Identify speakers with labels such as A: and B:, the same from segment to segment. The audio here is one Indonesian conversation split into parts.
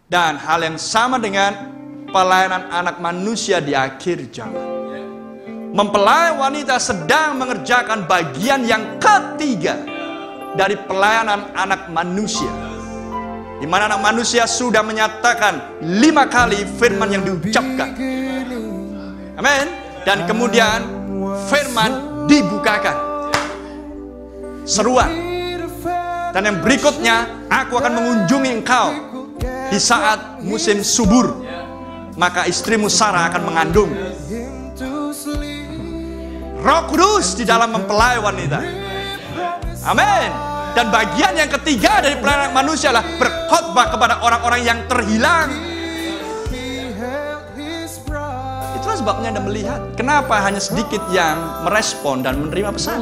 A: Dan hal yang sama dengan pelayanan anak manusia di akhir zaman. Mempelai wanita sedang mengerjakan bagian yang ketiga dari pelayanan anak manusia, di mana anak manusia sudah menyatakan 5 kali firman yang diucapkan. Amin. Dan kemudian firman dibukakan. Seruan. Dan yang berikutnya, aku akan mengunjungi engkau di saat musim subur, maka istrimu Sarah akan mengandung. Roh Kudus di dalam mempelai wanita. Amin. Dan bagian yang ketiga dari pelayanan manusia adalah berkhotbah kepada orang-orang yang terhilang. Itulah sebabnya Anda melihat kenapa hanya sedikit yang merespon dan menerima pesan.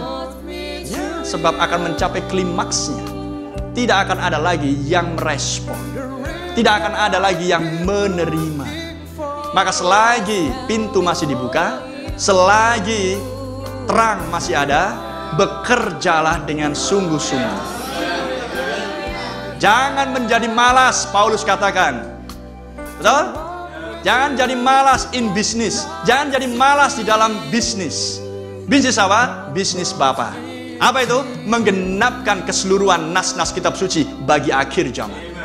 A: Ya, sebab akan mencapai klimaksnya. Tidak akan ada lagi yang merespon. Tidak akan ada lagi yang menerima. Maka selagi pintu masih dibuka, selagi terang masih ada, bekerjalah dengan sungguh-sungguh. Jangan menjadi malas, Paulus katakan. Betul? Jangan jadi malas in business. Jangan jadi malas di dalam bisnis. Bisnis apa? Bisnis Bapa. Apa itu? Menggenapkan keseluruhan nas-nas kitab suci bagi akhir zaman.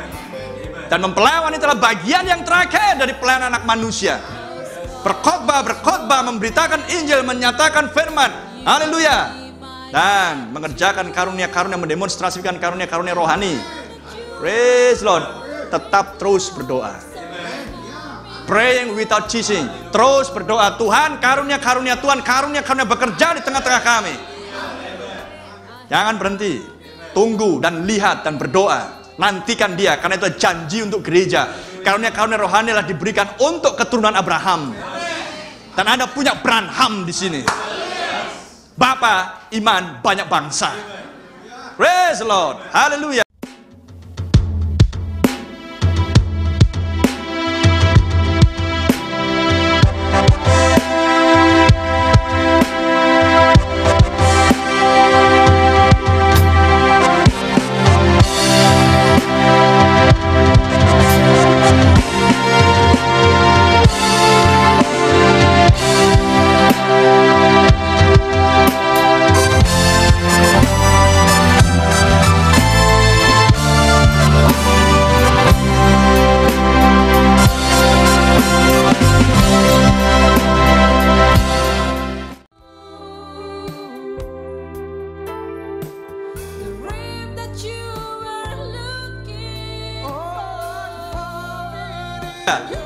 A: Dan mempelai wanita adalah bagian yang terakhir dari pelayanan anak manusia. Berkhotbah, memberitakan Injil, menyatakan firman. Haleluya. Dan mengerjakan karunia-karunia, mendemonstrasikan karunia-karunia rohani. Praise Lord. Tetap terus berdoa. Praying without ceasing. Terus berdoa. Tuhan, karunia-karunia Tuhan, karunia-karunia bekerja di tengah-tengah kami. Jangan berhenti. Tunggu dan lihat dan berdoa. Nantikan dia, karena itu janji untuk gereja. Karunia-karunia rohani adalah diberikan untuk keturunan Abraham. Dan Anda punya Branham di sini. Bapa iman banyak bangsa. Praise the Lord. Haleluya.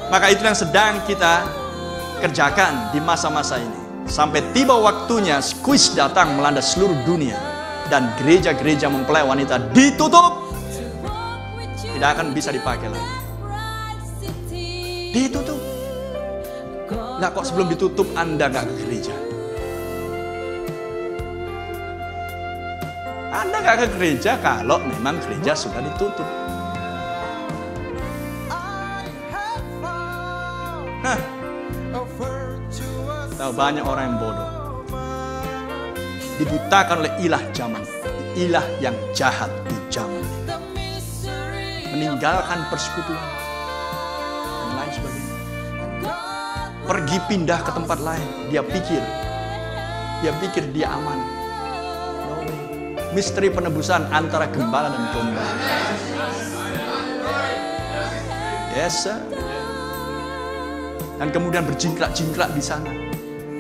A: Maka itu yang sedang kita kerjakan di masa-masa ini. Sampai tiba waktunya squeeze datang melanda seluruh dunia. Dan gereja-gereja mempelai wanita ditutup. Tidak akan bisa dipakai lagi. Ditutup. Nah kok sebelum ditutup Anda gak ke gereja? Anda gak ke gereja kalau memang gereja sudah ditutup. Tahu banyak orang yang bodoh, dibutakan oleh ilah zaman, ilah yang jahat di zaman ini, meninggalkan persekutuan dan lain sebagainya, pergi pindah ke tempat lain. Dia pikir dia aman. No. Misteri penebusan antara gembala dan domba. Yes sir. Dan kemudian berjingkrak-jingkrak di sana.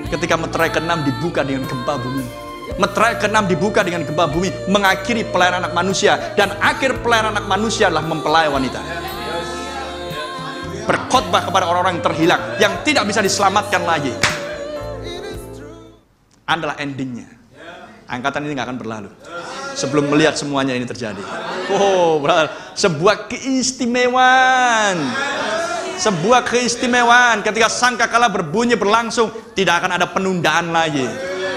A: Ketika meterai ke-6 dibuka dengan gempa bumi. Meterai ke-6 dibuka dengan gempa bumi, mengakhiri pelayanan anak manusia. Dan akhir pelayanan anak manusia adalah mempelai wanita. Berkhotbah kepada orang-orang yang terhilang, yang tidak bisa diselamatkan lagi. Adalah endingnya. Angkatan ini gak akan berlalu sebelum melihat semuanya ini terjadi. Oh, sebuah keistimewaan. Sebuah keistimewaan ketika sangkakala berbunyi berlangsung, tidak akan ada penundaan lagi.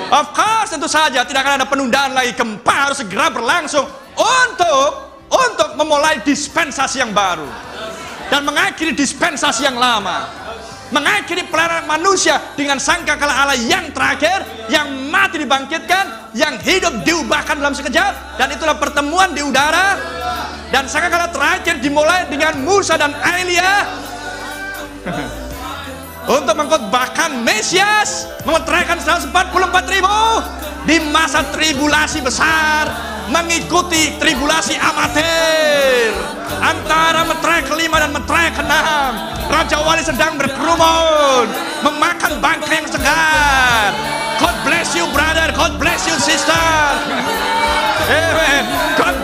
A: Of course, tentu saja tidak akan ada penundaan lagi. Gempa harus segera berlangsung untuk memulai dispensasi yang baru dan mengakhiri dispensasi yang lama, mengakhiri pelayanan manusia dengan sangkakala Allah yang terakhir, yang mati dibangkitkan, yang hidup diubahkan dalam sekejap, dan itulah pertemuan di udara. Dan sangkakala terakhir dimulai dengan Musa dan Elia untuk mengkhotbahkan Mesias, memeteraikan 144.000 di masa tribulasi besar, mengikuti tribulasi amatir antara meterai kelima dan meterai keenam. Raja Wali sedang berkerumun memakan bangkai yang segar. God bless you brother, God bless you sister. Amen. God